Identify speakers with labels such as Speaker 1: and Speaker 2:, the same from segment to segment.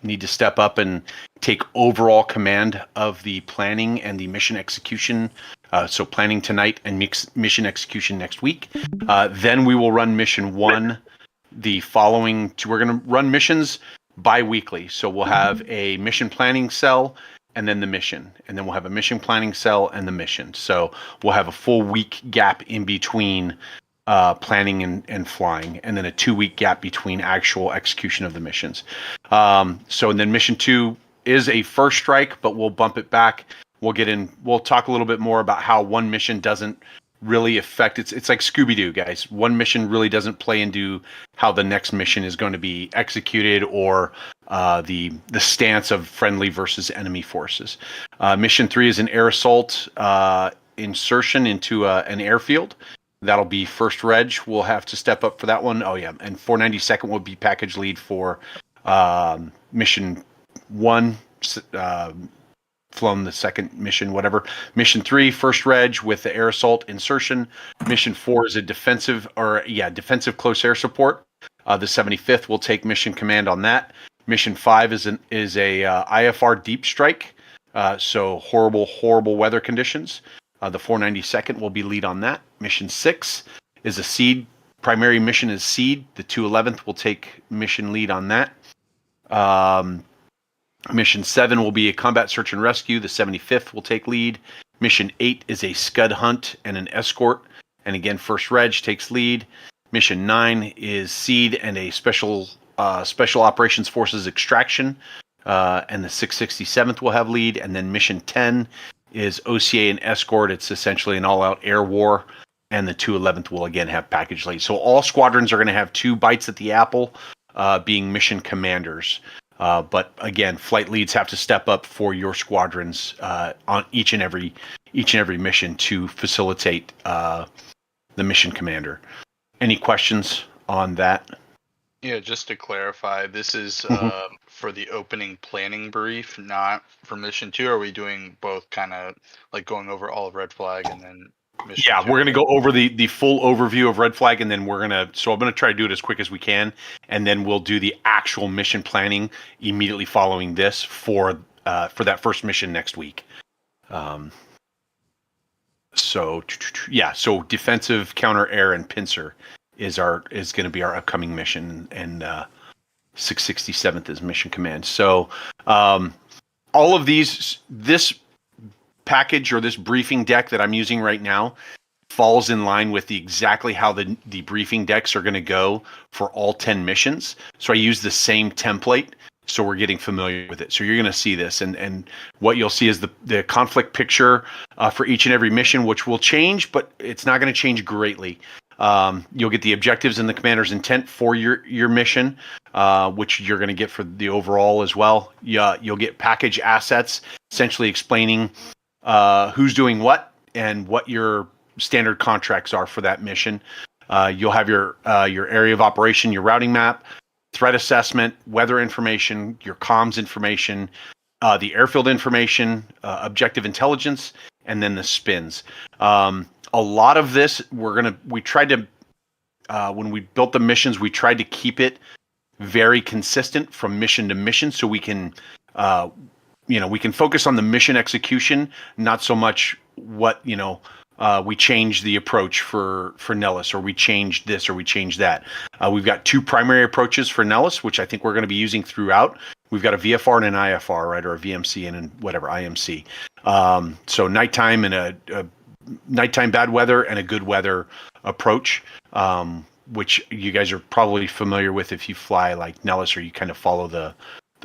Speaker 1: need to step up and take overall command of the planning and the mission execution. So planning tonight and mission execution next week. Then we will run mission 1 the following. We're going to run missions bi-weekly. So we'll have a mission planning cell and then the mission. And then we'll have a mission planning cell and the mission. So we'll have a full week gap in between planning and flying, and then a 2-week gap between actual execution of the missions. And then mission 2 is a first strike, but we'll bump it back. We'll talk a little bit more about how one mission doesn't really affect it's like Scooby-Doo, guys. One mission really doesn't play into how the next mission is going to be executed, or the stance of friendly versus enemy forces. Mission 3 is an air assault insertion into an airfield. That'll be first reg. We'll have to step up for that one. Oh yeah, and 492nd will be package lead for mission 1, flown the second mission, whatever. Mission 3, first reg with the air assault insertion. Mission 4 is a defensive close air support. The 75th will take mission command on that. Mission 5 is a IFR deep strike. So horrible weather conditions. The 492nd will be lead on that. Mission 6 is a seed. Primary mission is seed. The 211th will take mission lead on that. Mission 7 will be a combat search and rescue. The 75th will take lead. Mission 8 is a scud hunt and an escort. And again, first reg takes lead. Mission 9 is seed and a special operations forces extraction. And the 667th will have lead. And then mission 10 is OCA and escort. It's essentially an all-out air war, and the 211th will again have package lead. So all squadrons are going to have 2 bites at the apple, being mission commanders. But again, flight leads have to step up for your squadrons on each and every mission to facilitate the mission commander. Any questions on that?
Speaker 2: Yeah, just to clarify, this is for the opening planning brief, not for mission 2. Are we doing both, kind of like going over all of Red Flag and then mission 2?
Speaker 1: Yeah, we're going to go over the full overview of Red Flag, and then I'm going to try to do it as quick as we can, and then we'll do the actual mission planning immediately following this for that first mission next week. So defensive, counter air, and pincer is going to be our upcoming mission, and 667th is mission command. So all of this package or this briefing deck that I'm using right now falls in line with exactly how the briefing decks are going to go for all 10 missions. So I use the same template, so we're getting familiar with it. So you're going to see this, and what you'll see is the conflict picture for each and every mission, which will change, but it's not going to change greatly. You'll get the objectives and the commander's intent for your mission, which you're going to get for the overall as well. You'll get package assets, essentially explaining who's doing what and what your standard contracts are for that mission. You'll have your area of operation, your routing map, threat assessment, weather information, your comms information, the airfield information, objective intelligence, and then the spins. A lot of this, we tried to, when we built the missions, we tried to keep it very consistent from mission to mission, so we can, we can focus on the mission execution, not so much what, we changed the approach for Nellis, or we changed this, or we changed that. We've got 2 primary approaches for Nellis, which I think we're going to be using throughout. We've got a VFR and an IFR, right, or a VMC and whatever, IMC. So nighttime and a nighttime bad weather and a good weather approach, which you guys are probably familiar with if you fly like Nellis, or you kind of follow the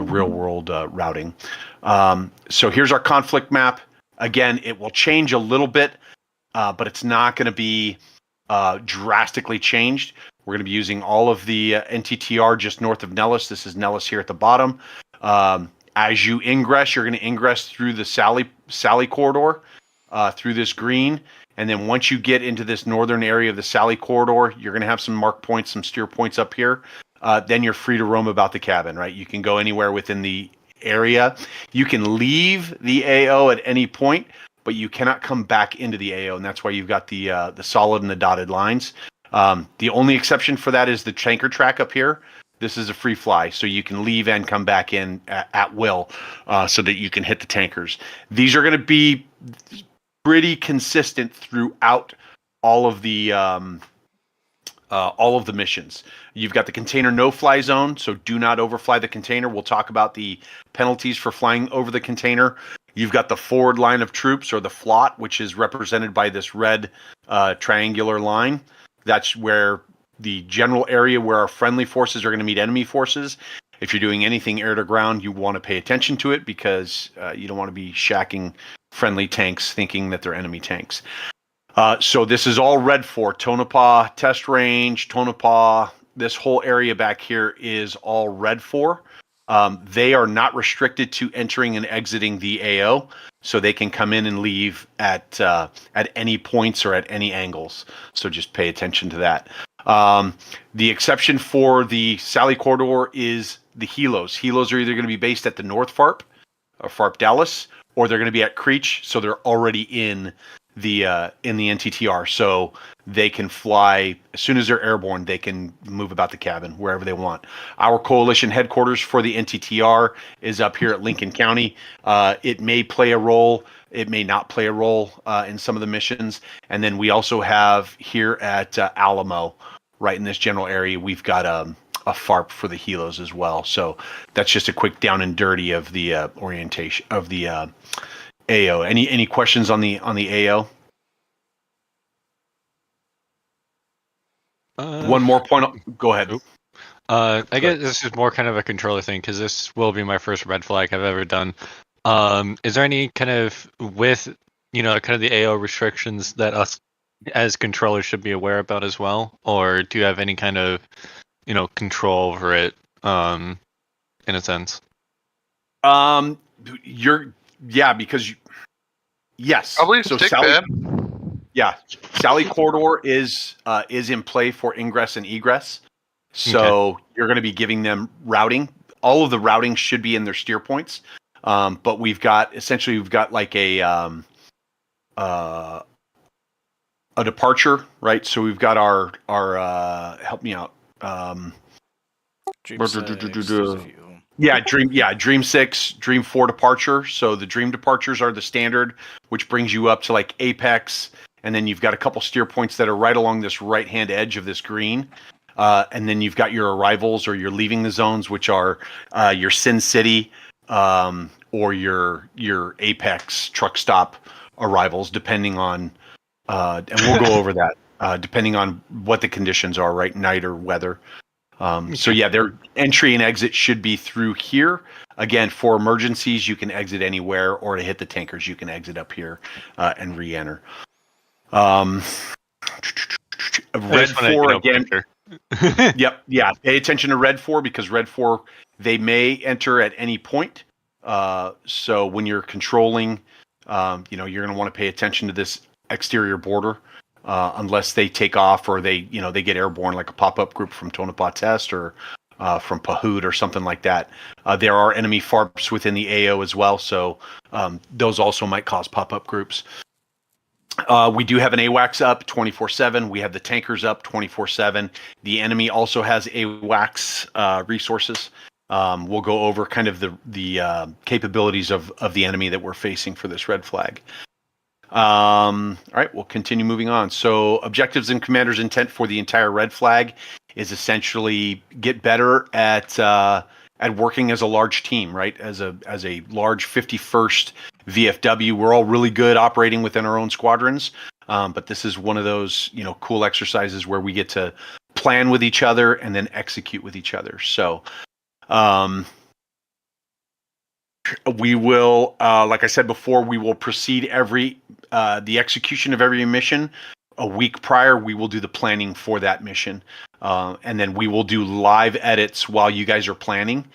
Speaker 1: real world routing. So here's our conflict map. Again, it will change a little bit, but it's not going to be drastically changed. We're going to be using all of the NTTR just north of Nellis. This is Nellis here at the bottom. As you ingress, you're going to ingress through the Sally corridor, through this green. And then once you get into this northern area of the Sally corridor, you're going to have some mark points, some steer points up here. Then you're free to roam about the cabin, right? You can go anywhere within the area. You can leave the AO at any point, but you cannot come back into the AO, and that's why you've got the solid and the dotted lines. The only exception for that is the tanker track up here. This is a free fly, so you can leave and come back in at will, so that you can hit the tankers. These are going to be pretty consistent throughout all of the missions. You've got the container no-fly zone, so do not overfly the container. We'll talk about the penalties for flying over the container. You've got the forward line of troops, or the FLOT, which is represented by this red triangular line. That's where the general area where our friendly forces are going to meet enemy forces. If you're doing anything air to ground, you want to pay attention to it, because you don't want to be shacking friendly tanks thinking that they're enemy tanks. So this is all red for Tonopah test range, Tonopah. This whole area back here is all red for. They are not restricted to entering and exiting the AO, so they can come in and leave at any points or at any angles. So just pay attention to that. The exception for the Sally Corridor is the helos. Helos are either going to be based at the North FARP, or FARP Dallas, or they're going to be at Creech, so they're already in the NTTR, so they can fly as soon as they're airborne. They can move about the cabin wherever they want. Our coalition headquarters for the NTTR is up here at Lincoln County. It may play a role, it may not play a role in some of the missions. And then we also have here at Alamo, right in this general area, we've got a FARP for the helos as well. So that's just a quick down and dirty of the orientation of the AO. Any questions on the AO? One more point. Go ahead.
Speaker 3: I guess this is more kind of a controller thing, because this will be my first red flag I've ever done. Is there any kind of, with kind of the AO restrictions that us as controllers should be aware about as well, or do you have any kind of control over it in a sense? Yes.
Speaker 2: Probably
Speaker 1: so
Speaker 2: stick
Speaker 1: Sally,
Speaker 2: bad.
Speaker 1: Yeah, Sally Corridor is in play for ingress and egress. So You're going to be giving them routing. All of the routing should be in their steer points. But we've got like a departure, right? So we've got our help me out.
Speaker 4: Dream 6,
Speaker 1: Dream 6, Dream 4 departure. So the Dream departures are the standard, which brings you up to like Apex, and then you've got a couple steer points that are right along this right-hand edge of this green. And then you've got your arrivals or your leaving the zones, which are your Sin City or your Apex truck stop arrivals, depending on, and we'll go over that, depending on what the conditions are, right? Night or weather. Their entry and exit should be through here. Again, for emergencies, you can exit anywhere, or to hit the tankers, you can exit up here and re-enter. Red 4 again. Yep. Yeah. Pay attention to Red 4, because Red 4, they may enter at any point. So when you're controlling, you're going to want to pay attention to this exterior border, unless they take off or they get airborne, like a pop-up group from Tonopah Test or from Pahud or something like that. There are enemy FARPs within the AO as well, so those also might cause pop-up groups. We do have an AWACS up 24/7. We have the tankers up 24/7. The enemy also has AWACS resources. We'll go over kind of the capabilities of the enemy that we're facing for this red flag. All right, we'll continue moving on. So objectives and commander's intent for the entire red flag is essentially get better at working as a large team, right? As a large 51st VFW, we're all really good operating within our own squadrons. But this is one of those, cool exercises where we get to plan with each other and then execute with each other. So, we will, like I said before, we will proceed the execution of every mission. A week prior, we will do the planning for that mission. And then we will do live edits while you guys are planning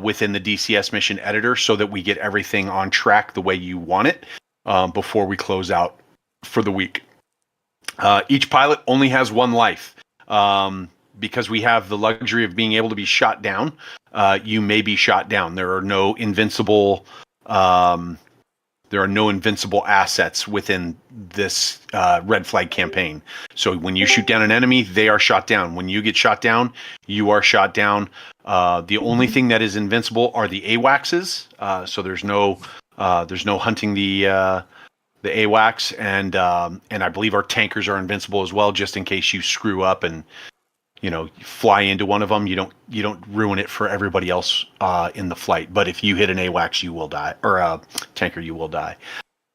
Speaker 1: within the DCS mission editor, so that we get everything on track the way you want it before we close out for the week. Each pilot only has one life. Because we have the luxury of being able to be shot down, you may be shot down. There are no invincible There are no invincible assets within this red flag campaign. So when you shoot down an enemy, they are shot down. When you get shot down, you are shot down. The only thing that is invincible are the AWACSs. So there's no hunting the AWACS, and I believe our tankers are invincible as well, just in case you screw up and fly into one of them. You don't ruin it for everybody else in the flight. But if you hit an AWACS, you will die, or a tanker, you will die.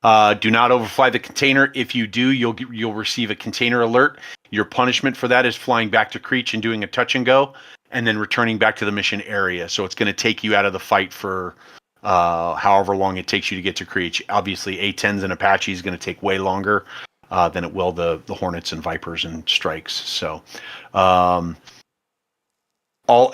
Speaker 1: Do not overfly the container. If you do, you'll receive a container alert. Your punishment for that is flying back to Creech and doing a touch and go, and then returning back to the mission area. So it's going to take you out of the fight for however long it takes you to get to Creech. Obviously, A-10s and Apache is going to take way longer than it will the Hornets and Vipers and Strikes. So all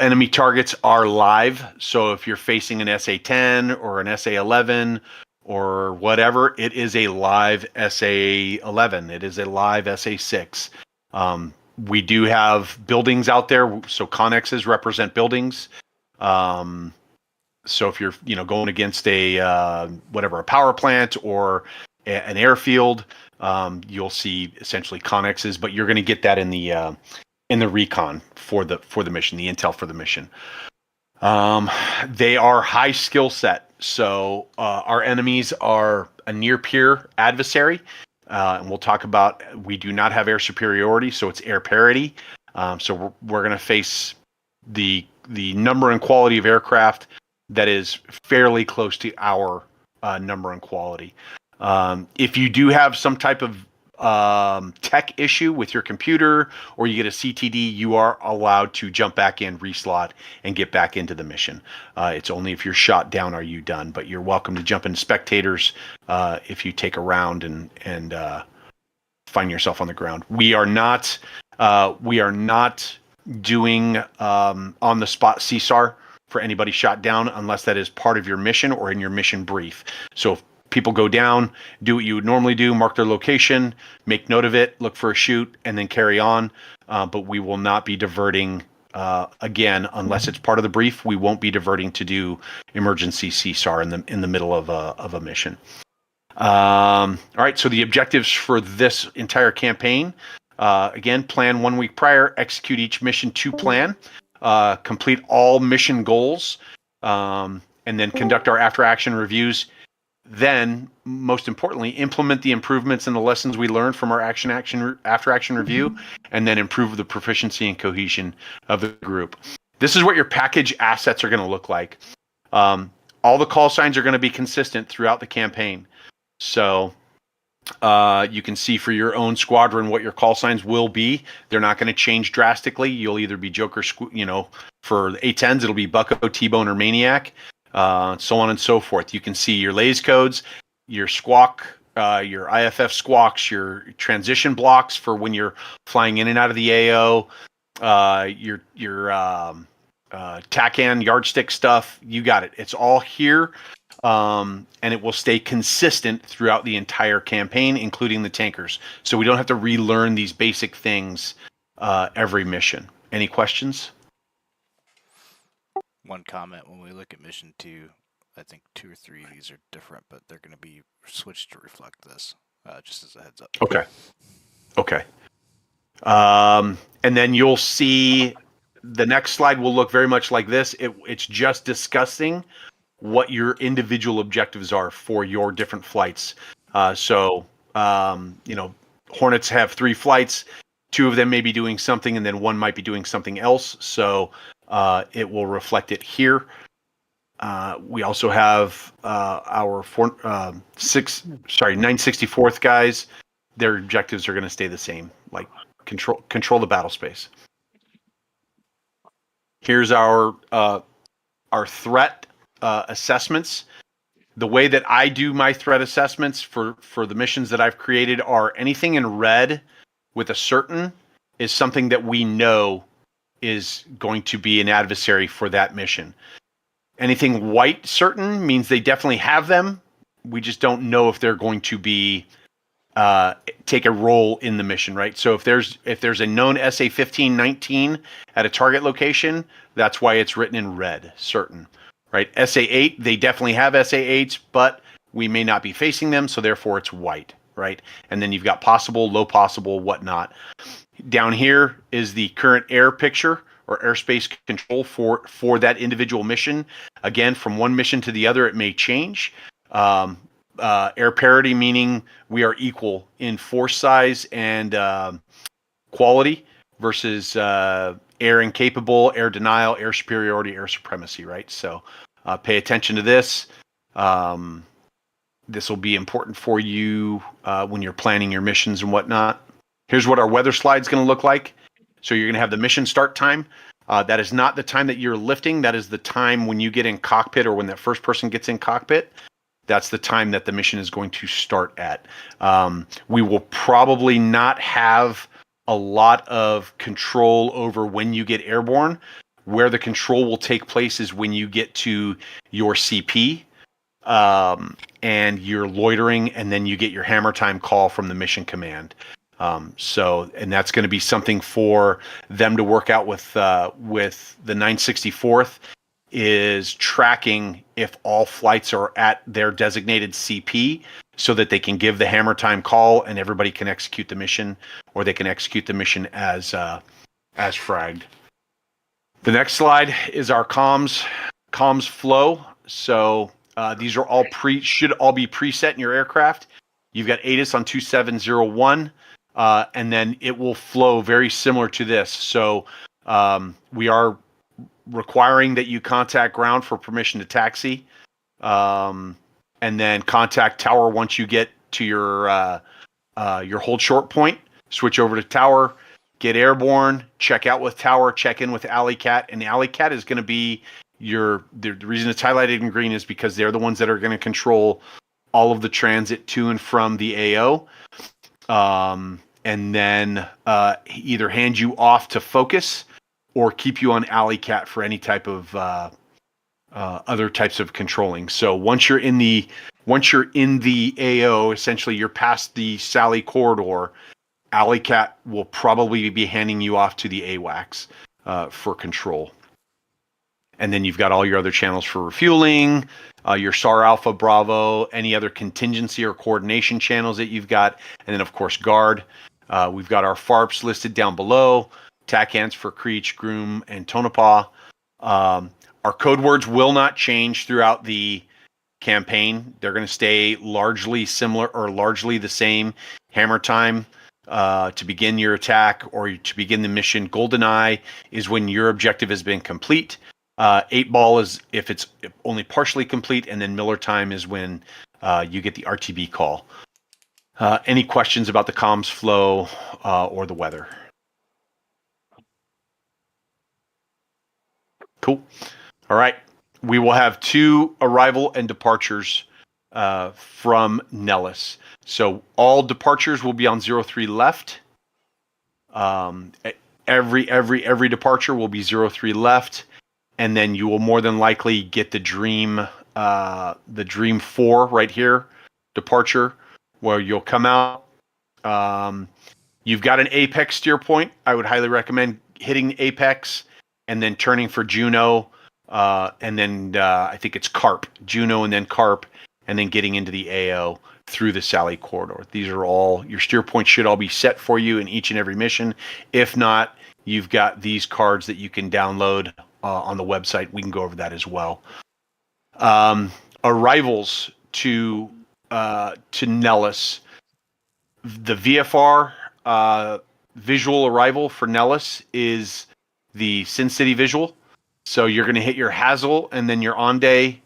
Speaker 1: enemy targets are live. So if you're facing an SA-10 or an SA-11 or whatever, it is a live SA-11. It is a live SA-6. We do have buildings out there. So connexes represent buildings. So if you're going against a power plant or an airfield, you'll see essentially connexes, but you're going to get that in the recon for the mission, the intel for the mission. They are high skill set, so our enemies are a near peer adversary, and we'll talk about. We do not have air superiority, so it's air parity. So we're going to face the number and quality of aircraft that is fairly close to our number and quality. If you do have some type of tech issue with your computer, or you get a CTD, you are allowed to jump back in, reslot, and get back into the mission. It's only if you're shot down are you done, but you're welcome to jump into spectators if you take a round and find yourself on the ground. We are not doing on the spot CSAR for anybody shot down unless that is part of your mission or in your mission brief. So if people go down, do what you would normally do, mark their location, make note of it, look for a shoot, and then carry on. But we will not be diverting again unless it's part of the brief. We won't be diverting to do emergency CSAR in the middle of a mission. All right, so the objectives for this entire campaign, again, plan 1 week prior, execute each mission to plan, complete all mission goals, and then conduct our after action reviews. Then, most importantly, implement the improvements and the lessons we learned from our after action review, and then improve the proficiency and cohesion of the group. This is what your package assets are going to look like. All the call signs are going to be consistent throughout the campaign. So you can see for your own squadron what your call signs will be. They're not going to change drastically. You'll either be Joker, for A-10s, it'll be Bucko, T-Bone, or Maniac. So on and so forth. You can see your lays codes, your squawk, your IFF squawks, your transition blocks for when you're flying in and out of the AO, your TACAN yardstick stuff. You got it. It's all here, and it will stay consistent throughout the entire campaign, including the tankers. So we don't have to relearn these basic things every mission. Any questions?
Speaker 4: One comment: when we look at mission 2, I think 2 or 3 of these are different, but they're going to be switched to reflect this. Just as a heads up.
Speaker 1: Okay. And then you'll see the next slide will look very much like this. It's just discussing what your individual objectives are for your different flights. So Hornets have 3 flights. 2 of them may be doing something, and then 1 might be doing something else. So it will reflect it here. We also have our 964th guys. Their objectives are going to stay the same, like control the battle space. Here's our threat assessments. The way that I do my threat assessments for the missions that I've created are anything in red with a certain is something that we know is going to be an adversary for that mission. Anything white certain means they definitely have them. We just don't know if they're going to be take a role in the mission, right? So if there's a known SA-1519 at a target location, that's why it's written in red, certain, right? SA-8, they definitely have SA-8s, but we may not be facing them, so therefore it's white, right? And then you've got possible, low possible, whatnot. Down here is the current air picture or airspace control for that individual mission. Again, from one mission to the other, it may change. Air parity, meaning we are equal in force size and quality versus air incapable, air denial, air superiority, air supremacy, right? So pay attention to this. This will be important for you when you're planning your missions and whatnot. Here's what our weather slide is going to look like. So you're going to have the mission start time. That is not the time that you're lifting. That is the time when you get in cockpit or when that first person gets in cockpit. That's the time that the mission is going to start at. We will probably not have a lot of control over when you get airborne. Where the control will take place is when you get to your CP and you're loitering, and then you get your hammer time call from the mission command. And that's going to be something for them to work out with the 964th, is tracking if all flights are at their designated CP so that they can give the hammer time call and everybody can execute the mission, or they can execute the mission as fragged. The next slide is our comms flow. So these are all should all be preset in your aircraft. You've got ATIS on 2701. And then it will flow very similar to this. So we are requiring that you contact ground for permission to taxi, and then contact tower once you get to your hold short point. Switch over to tower, get airborne, check out with tower, check in with Alley Cat, and Alley Cat is going to be the reason it's highlighted in green is because they're the ones that are going to control all of the transit to and from the AO. And then either hand you off to focus or keep you on Alley Cat for any type of other types of controlling. So once you're in the AO, essentially you're past the Sally corridor, Alley Cat will probably be handing you off to the AWACS for control. And then you've got all your other channels for refueling, your SAR Alpha Bravo, any other contingency or coordination channels that you've got, and then of course guard. We've got our FARPs listed down below, TACANs for Creech, Groom, and Tonopah. Our code words will not change throughout the campaign. They're going to stay largely similar or largely the same. Hammer time to begin your attack or to begin the mission. GoldenEye is when your objective has been complete. 8 Ball is if it's only partially complete, and then Miller time is when you get the RTB call. Any questions about the comms flow or the weather? Cool. All right. We will have 2 arrival and departures from Nellis. So all departures will be on 03 left. Every departure will be 03 left. And then you will more than likely get the Dream 4 right here departure, where you'll come out. You've got an apex steer point. I would highly recommend hitting the apex and then turning for Juno, and then I think it's Carp, Juno, and then Carp, and then getting into the AO through the Sally corridor. These are all your steer points should all be set for you in each and every mission. If not, you've got these cards that you can download on the website. We can go over that as well. Arrivals to Nellis. The VFR visual arrival for Nellis is the Sin City visual. So you're going to hit your Hazel and then your on-day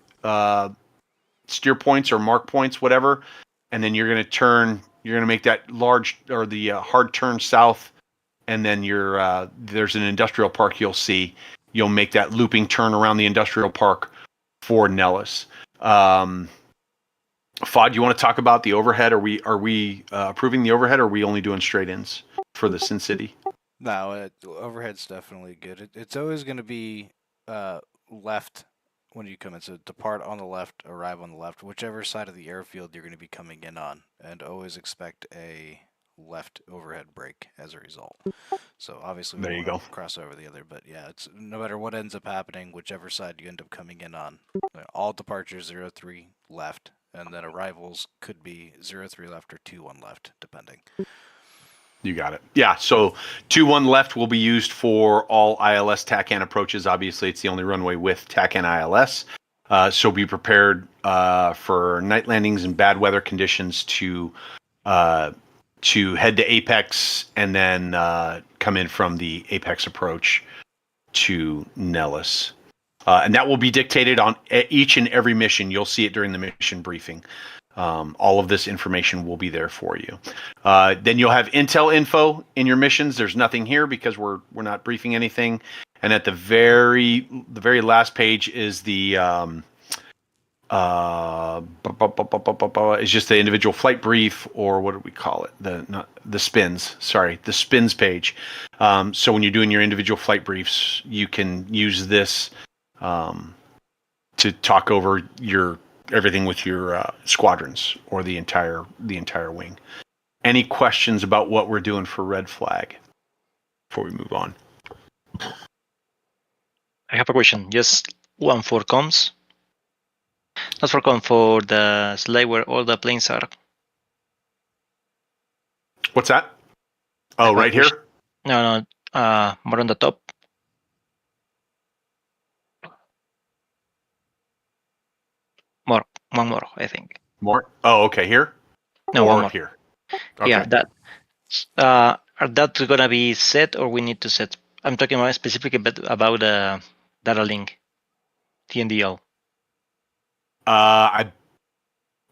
Speaker 1: steer points or mark points, whatever, and then you're going to turn. You're going to make that large or the hard turn south, and then there's an industrial park you'll see. You'll make that looping turn around the industrial park for Nellis. Fod, you want to talk about the overhead? Are we approving the overhead, or are we only doing straight ins for the Sin City?
Speaker 4: No, overhead's definitely good. It's always going to be left when you come in. So depart on the left, arrive on the left, whichever side of the airfield you're going to be coming in on, and always expect a left overhead break as a result. So obviously we don't cross over the other, but yeah, it's no matter what ends up happening, whichever side you end up coming in on, all departures 03 left, and then arrivals could be 0-3 left or 2-1 left, depending.
Speaker 1: You got it. Yeah, so 2-1 left will be used for all ILS TACAN approaches. Obviously, it's the only runway with TACAN ILS. So be prepared for night landings and bad weather conditions to head to Apex and then come in from the Apex approach to Nellis. And that will be dictated on each and every mission. You'll see it during the mission briefing. All of this information will be there for you. Then you'll have intel info in your missions. There's nothing here because we're not briefing anything. And at the very last page is the it's just the individual flight brief, or what do we call it? The spins. Sorry, the spins page. So when you're doing your individual flight briefs, you can use this to talk over everything with your squadrons or the entire wing. Any questions about what we're doing for Red Flag before we move on?
Speaker 5: I have a question. Just one for comms. Not for comms, for the slide where all the planes are.
Speaker 1: What's that? Oh, right here?
Speaker 5: No, more on the top. One more, I think.
Speaker 1: More? Oh, okay. Here?
Speaker 5: No,
Speaker 1: or
Speaker 5: one more.
Speaker 1: Here. Okay.
Speaker 5: Yeah, that. Are that gonna be set, or we need to set? I'm talking more specifically about the data link, TNDL.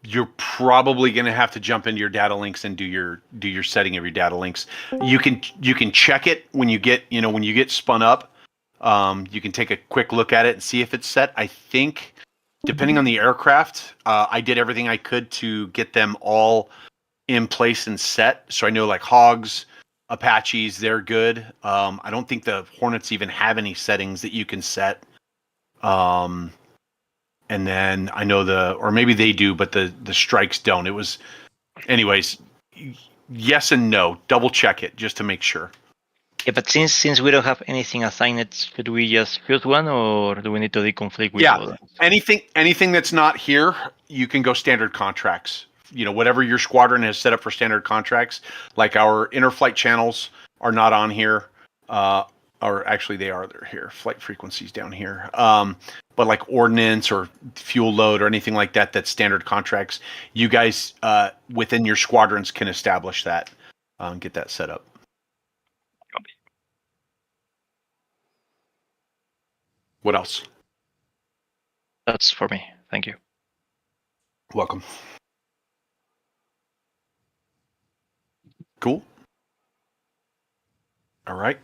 Speaker 1: You're probably going to have to jump into your data links and do your setting of your data links. You can check it when you get spun up. You can take a quick look at it and see if it's set. I think, depending on the aircraft, I did everything I could to get them all in place and set. So I know like Hogs, Apaches, they're good. I don't think the Hornets even have any settings that you can set. And then I know or maybe they do, but the strikes don't. It was, anyways, yes and no. Double check it just to make sure.
Speaker 5: Yeah, but since we don't have anything assigned, should we just choose one, or do we need to deconflict with
Speaker 1: Yeah, anything that's not here, you can go standard contracts. Whatever your squadron has set up for standard contracts, like our interflight channels are not on here. Or actually they're here. Flight frequencies down here. But like ordnance or fuel load or anything like that, that's standard contracts. You guys within your squadrons can establish that and get that set up. What else?
Speaker 5: That's for me. Thank you.
Speaker 1: Welcome. Cool. All right.